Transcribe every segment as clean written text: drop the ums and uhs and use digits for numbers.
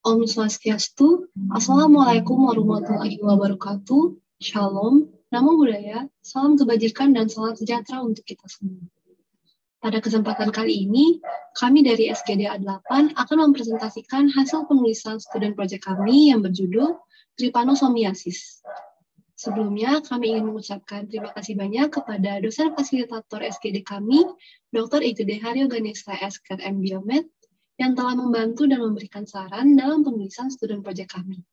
Om Swastiastu, Assalamualaikum warahmatullahi wabarakatuh, Shalom, Namo Buddhaya, salam kebajikan dan salam sejahtera untuk kita semua. Pada kesempatan kali ini, kami dari SGDA 8 akan mempresentasikan hasil penulisan student project kami yang berjudul Trypanosomiasis. Sebelumnya, kami ingin mengucapkan terima kasih banyak kepada dosen fasilitator SGD kami, Dr. Igede Haryo Ganesha SKM Biomed, yang telah membantu dan memberikan saran dalam penulisan student project kami.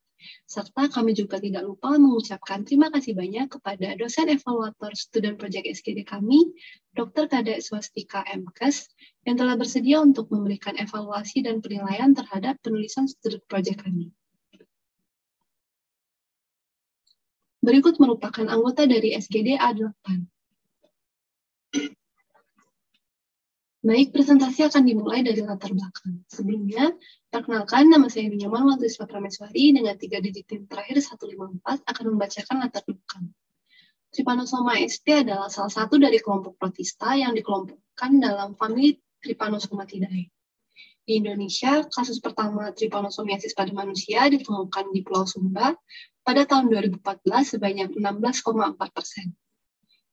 Serta kami juga tidak lupa mengucapkan terima kasih banyak kepada dosen evaluator student project SGD kami, Dr. Kadek Swastika MKes, yang telah bersedia untuk memberikan evaluasi dan penilaian terhadap penulisan student project kami. Berikut merupakan anggota dari SGD A8. Baik, presentasi akan dimulai dari latar belakang. Sebelumnya, perkenalkan, nama saya Binyaman Waldriswa Prameswari dengan 3 digit tim terakhir 154 akan membacakan latar belakang. Trypanosoma sp adalah salah satu dari kelompok protista yang dikelompokkan dalam famili Trypanosomatidae. Di Indonesia, kasus pertama trypanosomiasis pada manusia ditemukan di Pulau Sumba pada tahun 2014 sebanyak 16,4%.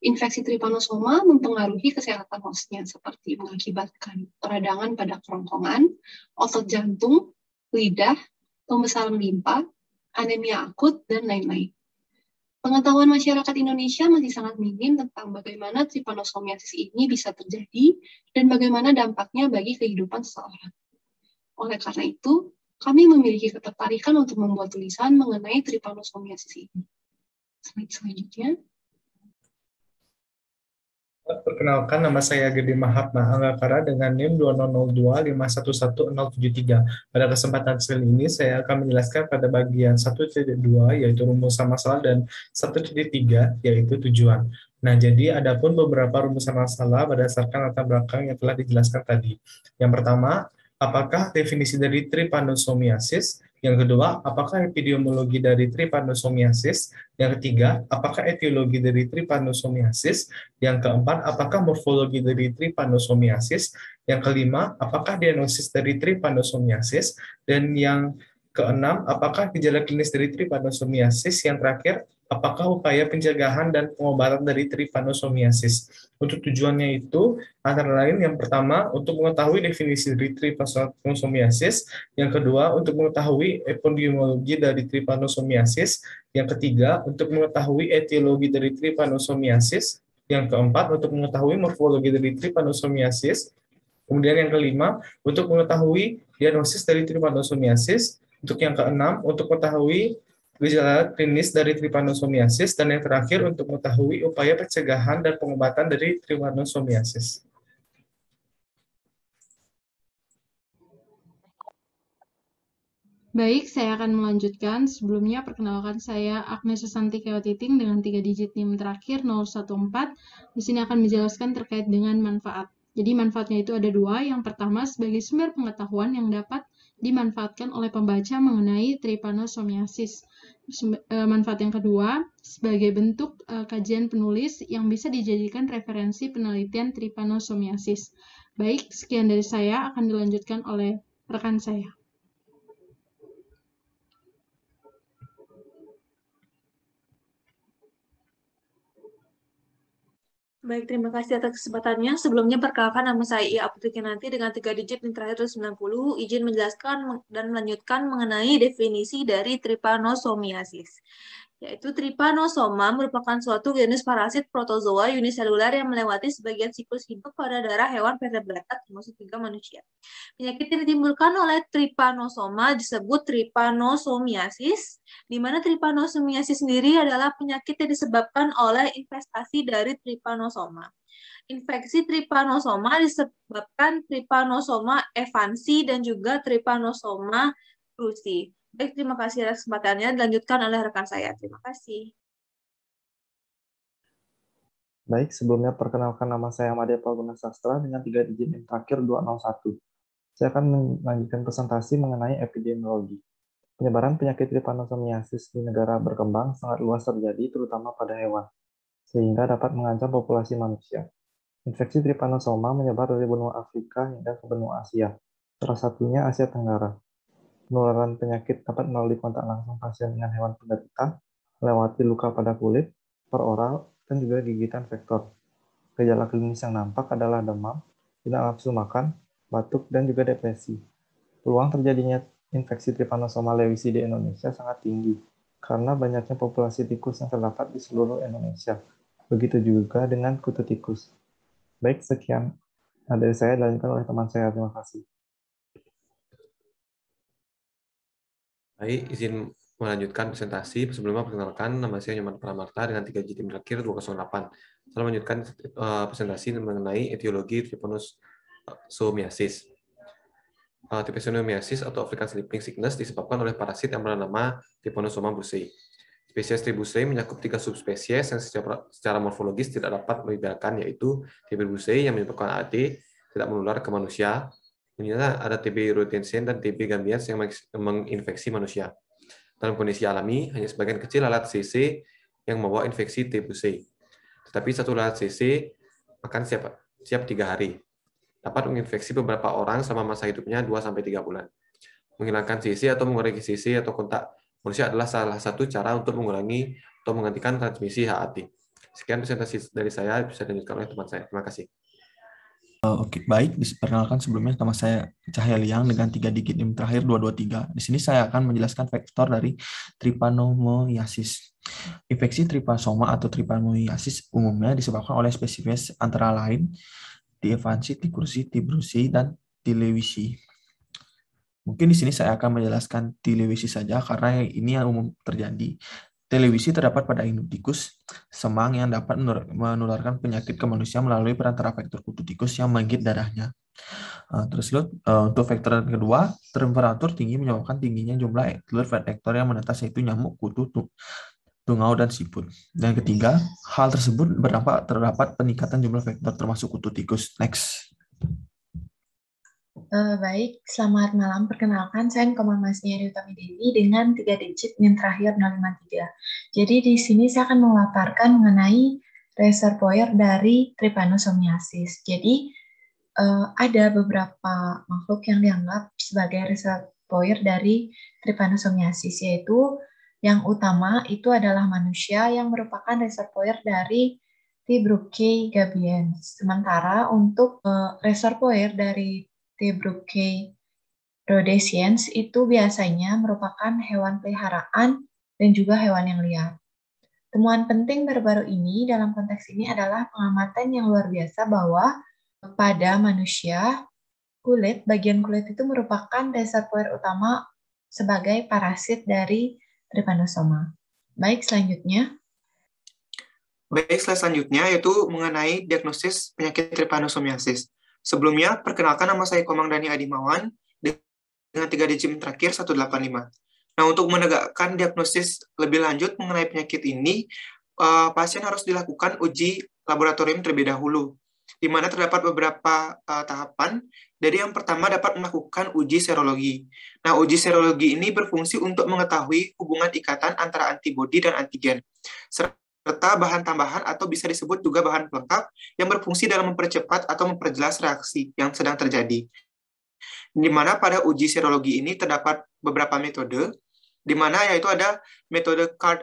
Infeksi trypanosoma mempengaruhi kesehatan hostnya seperti mengakibatkan peradangan pada kerongkongan, otot jantung, lidah, pembesaran limpa, anemia akut, dan lain-lain. Pengetahuan masyarakat Indonesia masih sangat minim tentang bagaimana trypanosomiasis ini bisa terjadi dan bagaimana dampaknya bagi kehidupan seseorang. Oleh karena itu, kami memiliki ketertarikan untuk membuat tulisan mengenai trypanosomiasis ini. Slide selanjutnya. Perkenalkan, nama saya Gede Mahatma Anggakara dengan NIM 2002511073. Pada kesempatan kali ini, saya akan menjelaskan pada bagian 1.2, yaitu rumusan masalah, dan 1.3, yaitu tujuan. Nah, jadi adapun beberapa rumusan masalah berdasarkan latar belakang yang telah dijelaskan tadi. Yang pertama, apakah definisi dari trypanosomiasis? Yang kedua, apakah epidemiologi dari trypanosomiasis? Yang ketiga, apakah etiologi dari trypanosomiasis? Yang keempat, apakah morfologi dari trypanosomiasis? Yang kelima, apakah diagnosis dari trypanosomiasis? Dan yang keenam, apakah gejala klinis dari trypanosomiasis? Yang terakhir, apakah upaya pencegahan dan pengobatan dari trypanosomiasis? Untuk tujuannya itu, antara lain yang pertama, untuk mengetahui definisi dari trypanosomiasis. Yang kedua, untuk mengetahui epidemiologi dari trypanosomiasis. Yang ketiga, untuk mengetahui etiologi dari trypanosomiasis. Yang keempat, untuk mengetahui morfologi dari trypanosomiasis. Kemudian yang kelima, untuk mengetahui diagnosis dari trypanosomiasis. Untuk yang keenam, untuk mengetahui gejala klinis dari trypanosomiasis. Dan yang terakhir, untuk mengetahui upaya pencegahan dan pengobatan dari trypanosomiasis. Baik, saya akan melanjutkan. Sebelumnya, perkenalkan saya Agnes Susanti Kewatiting dengan 3 digit NIM terakhir 014. Di sini akan menjelaskan terkait dengan manfaat. Jadi manfaatnya itu ada 2. Yang pertama, sebagai sumber pengetahuan yang dapat dimanfaatkan oleh pembaca mengenai trypanosomiasis. Manfaat yang kedua, sebagai bentuk kajian penulis yang bisa dijadikan referensi penelitian trypanosomiasis. Baik, sekian dari saya, akan dilanjutkan oleh rekan saya. Baik, terima kasih atas kesempatannya. Sebelumnya, perkenalkan nama saya Ia Aputrikinanti dengan 3 digit yang terakhir 90. Izin menjelaskan dan melanjutkan mengenai definisi dari trypanosomiasis. Yaitu trypanosoma merupakan suatu jenis parasit protozoa uniseluler yang melewati sebagian siklus hidup pada darah hewan vertebrata termasuk juga manusia. Penyakit yang ditimbulkan oleh trypanosoma disebut trypanosomiasis, di mana trypanosomiasis sendiri adalah penyakit yang disebabkan oleh infestasi dari trypanosoma. Infeksi trypanosoma disebabkan trypanosoma evansi dan juga trypanosoma cruzi. Baik, terima kasih atas kesempatannya. Dilanjutkan oleh rekan saya. Terima kasih. Baik, sebelumnya perkenalkan nama saya Madya Palguna Sastra dengan 3 digit yang terakhir 201. Saya akan melanjutkan presentasi mengenai epidemiologi. Penyebaran penyakit trypanosomiasis di negara berkembang sangat luas terjadi, terutama pada hewan, sehingga dapat mengancam populasi manusia. Infeksi trypanosoma menyebar dari benua Afrika hingga ke benua Asia, salah satunya Asia Tenggara. Penularan penyakit dapat melalui kontak langsung pasien dengan hewan penderita, melewati luka pada kulit, peroral, dan juga gigitan vektor. Gejala klinis yang nampak adalah demam, tidak nafsu makan, batuk, dan juga depresi. Peluang terjadinya infeksi Trypanosoma lewisi di Indonesia sangat tinggi, karena banyaknya populasi tikus yang terdapat di seluruh Indonesia. Begitu juga dengan kutu tikus. Baik, sekian dari saya, dilanjutkan oleh teman saya. Terima kasih. Baik, izin melanjutkan presentasi. Sebelumnya perkenalkan, nama saya Nyoman Pramarta dengan 3 digit terakhir 208. Saya melanjutkan presentasi mengenai etiologi trypanosomiasis. Trypanosomiasis atau African Sleeping Sickness disebabkan oleh parasit yang bernama Trypanosoma brucei. Spesies Brucei menyakup 3 subspesies yang secara morfologis tidak dapat membedakan, yaitu TB brucei yang menyebabkan AD tidak menular ke manusia. Kemudian ada TB rhodesiense dan TB gambians yang menginfeksi manusia. Dalam kondisi alami, hanya sebagian kecil lalat CC yang membawa infeksi TB brucei. Tetapi satu lalat CC akan siap 3 hari. Dapat menginfeksi beberapa orang selama masa hidupnya 2-3 bulan. Menghilangkan CC atau mengurangi CC atau kontak manusia adalah salah satu cara untuk mengurangi atau menghentikan transmisi HAT. Sekian presentasi dari saya, bisa dilanjutkan oleh teman saya. Terima kasih. Oke, baik. Perkenalkan sebelumnya nama saya Cahya Liang dengan 3 digit NIM terakhir 223. Di sini saya akan menjelaskan faktor dari trypanosomiasis. Infeksi trypanosoma atau trypanosomiasis umumnya disebabkan oleh spesies antara lain T. Kursi, T. brucei, dan T. lewisi. Mungkin di sini saya akan menjelaskan T. lewisi saja karena ini yang umum terjadi. T. lewisi terdapat pada induk tikus semang yang dapat menularkan penyakit ke manusia melalui perantara vektor kutu tikus yang menggigit darahnya. Terus untuk vektor kedua, temperatur tinggi menyebabkan tingginya jumlah telur vektor yang menetas, yaitu nyamuk, kutu, tungau, dan siput. Dan ketiga, hal tersebut berdampak terdapat peningkatan jumlah vektor termasuk kutu tikus. Next. Baik, selamat malam. Perkenalkan, saya Komamasnia Utami Dewi dengan 3 digit NIM terakhir 053. Jadi di sini saya akan memaparkan mengenai reservoir dari trypanosomiasis. Jadi ada beberapa makhluk yang dianggap sebagai reservoir dari trypanosomiasis, yaitu yang utama itu adalah manusia yang merupakan reservoir dari T. brucei gabiens. Sementara untuk reservoir dari T. brucei rhodesiense itu biasanya merupakan hewan peliharaan dan juga hewan yang liar. Temuan penting baru-baru ini dalam konteks ini adalah pengamatan yang luar biasa bahwa pada manusia, bagian kulit itu merupakan reservoir utama sebagai parasit dari trypanosoma. Baik, selanjutnya. Baik, slide selanjutnya yaitu mengenai diagnosis penyakit trypanosomiasis. Sebelumnya, perkenalkan nama saya Komang Dani Adimawan dengan 3 digit terakhir 185. Nah, untuk menegakkan diagnosis lebih lanjut mengenai penyakit ini, pasien harus dilakukan uji laboratorium terlebih dahulu, di mana terdapat beberapa tahapan. Jadi yang pertama dapat melakukan uji serologi. Nah, uji serologi ini berfungsi untuk mengetahui hubungan ikatan antara antibodi dan antigen, serta bahan tambahan atau bisa disebut juga bahan pelengkap yang berfungsi dalam mempercepat atau memperjelas reaksi yang sedang terjadi. Di mana pada uji serologi ini terdapat beberapa metode, di mana yaitu ada metode Card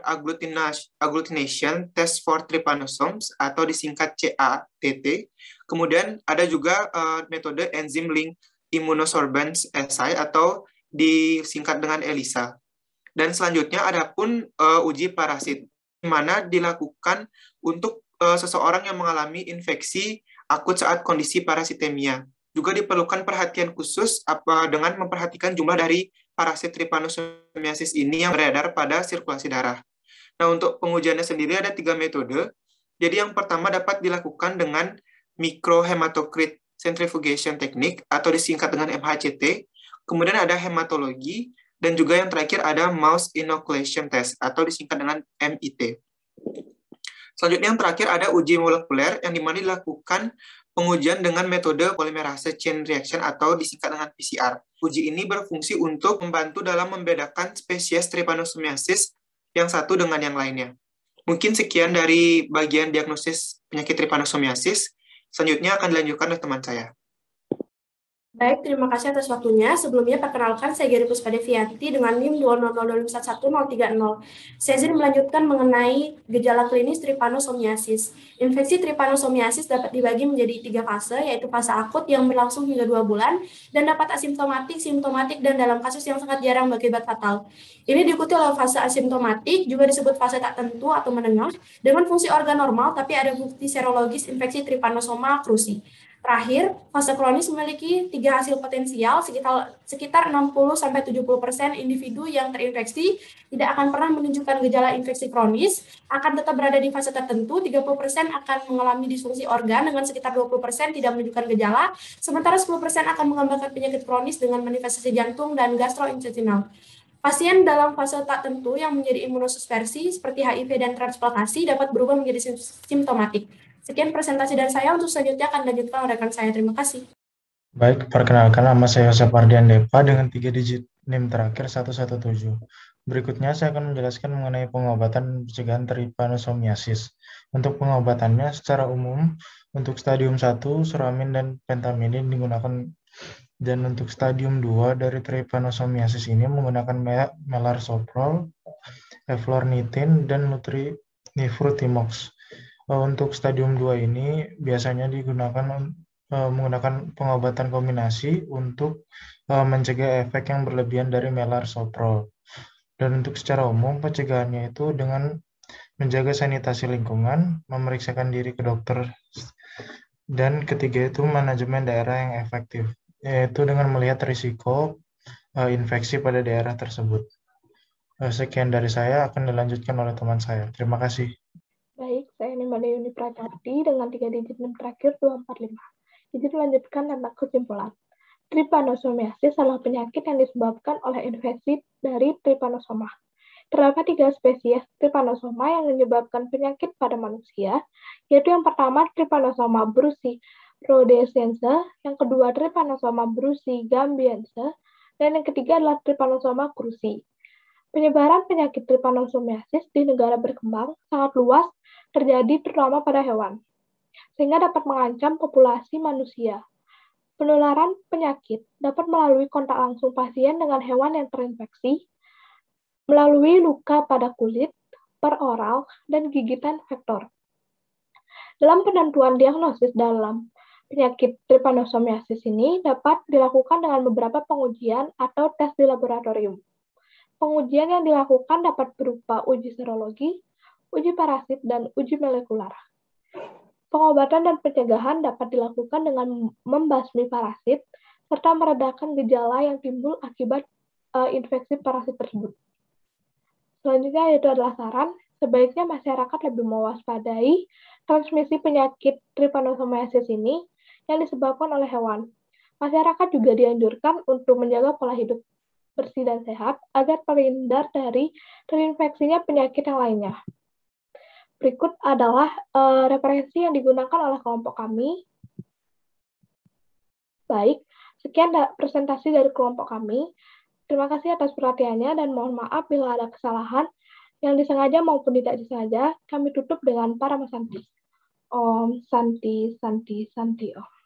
Agglutination Test for Trypanosomes atau disingkat CATT. Kemudian ada juga metode Enzyme Link Immunosorbents Assay atau disingkat dengan ELISA. Dan selanjutnya ada pun uji parasit, di mana dilakukan untuk seseorang yang mengalami infeksi akut saat kondisi parasitemia. Juga diperlukan perhatian khusus dengan memperhatikan jumlah dari parasit trypanosomiasis ini yang beredar pada sirkulasi darah. Nah, untuk pengujiannya sendiri ada 3 metode. Jadi yang pertama dapat dilakukan dengan microhematocrit centrifugation technique atau disingkat dengan MHCT. Kemudian ada hematologi, dan juga yang terakhir ada mouse inoculation test atau disingkat dengan MIT. Selanjutnya yang terakhir ada uji molekuler yang dimana dilakukan pengujian dengan metode polymerase chain reaction atau disingkat dengan PCR. Uji ini berfungsi untuk membantu dalam membedakan spesies trypanosomiasis yang satu dengan yang lainnya. Mungkin sekian dari bagian diagnosis penyakit trypanosomiasis. Selanjutnya akan dilanjutkan oleh teman saya. Baik, terima kasih atas waktunya. Sebelumnya, perkenalkan saya Geri Puspadevianti dengan NIM 20025113030. Saya izin melanjutkan mengenai gejala klinis trypanosomiasis. Infeksi trypanosomiasis dapat dibagi menjadi 3 fase, yaitu fase akut yang berlangsung hingga 2 bulan, dan dapat asimptomatik, simptomatik, dan dalam kasus yang sangat jarang berakibat fatal. Ini diikuti oleh fase asimptomatik, juga disebut fase tak tentu atau menengah, dengan fungsi organ normal, tapi ada bukti serologis infeksi trypanosoma cruzi. Terakhir, fase kronis memiliki 3 hasil potensial, sekitar 60-70% individu yang terinfeksi tidak akan pernah menunjukkan gejala infeksi kronis, akan tetap berada di fase tertentu, 30% akan mengalami disfungsi organ dengan sekitar 20% tidak menunjukkan gejala, sementara 10% akan mengembangkan penyakit kronis dengan manifestasi jantung dan gastrointestinal. Pasien dalam fase tak tentu yang menjadi imunosupresi seperti HIV dan transplantasi dapat berubah menjadi simptomatik. Sekian presentasi dari saya, untuk selanjutnya akan dilanjutkan oleh rekan saya. Terima kasih. Baik, perkenalkan nama saya Yosef Ardian Depa dengan 3 digit NIM terakhir 117. Berikutnya saya akan menjelaskan mengenai pengobatan pencegahan trypanosomiasis. Untuk pengobatannya secara umum, untuk stadium 1, suramin dan pentamidin digunakan, dan untuk stadium 2 dari trypanosomiasis ini menggunakan melarsoprol, eflornithine, dan nifurtimox. Untuk stadium 2 ini biasanya digunakan menggunakan pengobatan kombinasi untuk mencegah efek yang berlebihan dari melarsoprol. Dan untuk secara umum pencegahannya itu dengan menjaga sanitasi lingkungan, memeriksakan diri ke dokter, dan ketiga itu manajemen daerah yang efektif, yaitu dengan melihat risiko infeksi pada daerah tersebut. Sekian dari saya, akan dilanjutkan oleh teman saya. Terima kasih. Baik, saya Nimade Yuni Prajati dengan 3 digit NIM terakhir 245. Jadi melanjutkan tentang kesimpulan. Trypanosomiasis adalah penyakit yang disebabkan oleh infeksi dari trypanosoma. Terdapat 3 spesies trypanosoma yang menyebabkan penyakit pada manusia, yaitu yang pertama Trypanosoma brucirrhodesiense, yang kedua Trypanosoma brucigambbiense, dan yang ketiga adalah Trypanosoma cruzi. Penyebaran penyakit trypanosomiasis di negara berkembang sangat luas terjadi terutama pada hewan, sehingga dapat mengancam populasi manusia. Penularan penyakit dapat melalui kontak langsung pasien dengan hewan yang terinfeksi, melalui luka pada kulit, peroral, dan gigitan vektor. Dalam penentuan diagnosis dalam penyakit trypanosomiasis ini dapat dilakukan dengan beberapa pengujian atau tes di laboratorium. Pengujian yang dilakukan dapat berupa uji serologi, uji parasit, dan uji molekular. Pengobatan dan pencegahan dapat dilakukan dengan membasmi parasit, serta meredakan gejala yang timbul akibat infeksi parasit tersebut. Selanjutnya yaitu adalah saran, sebaiknya masyarakat lebih mewaspadai transmisi penyakit trypanosomiasis ini yang disebabkan oleh hewan. Masyarakat juga dianjurkan untuk menjaga pola hidup bersih dan sehat agar terhindar dari terinfeksinya penyakit yang lainnya. Berikut adalah referensi yang digunakan oleh kelompok kami. Baik, sekian presentasi dari kelompok kami. Terima kasih atas perhatiannya dan mohon maaf bila ada kesalahan yang disengaja maupun tidak disengaja. Kami tutup dengan Paramasanti. Om Santi Santi Santi Om.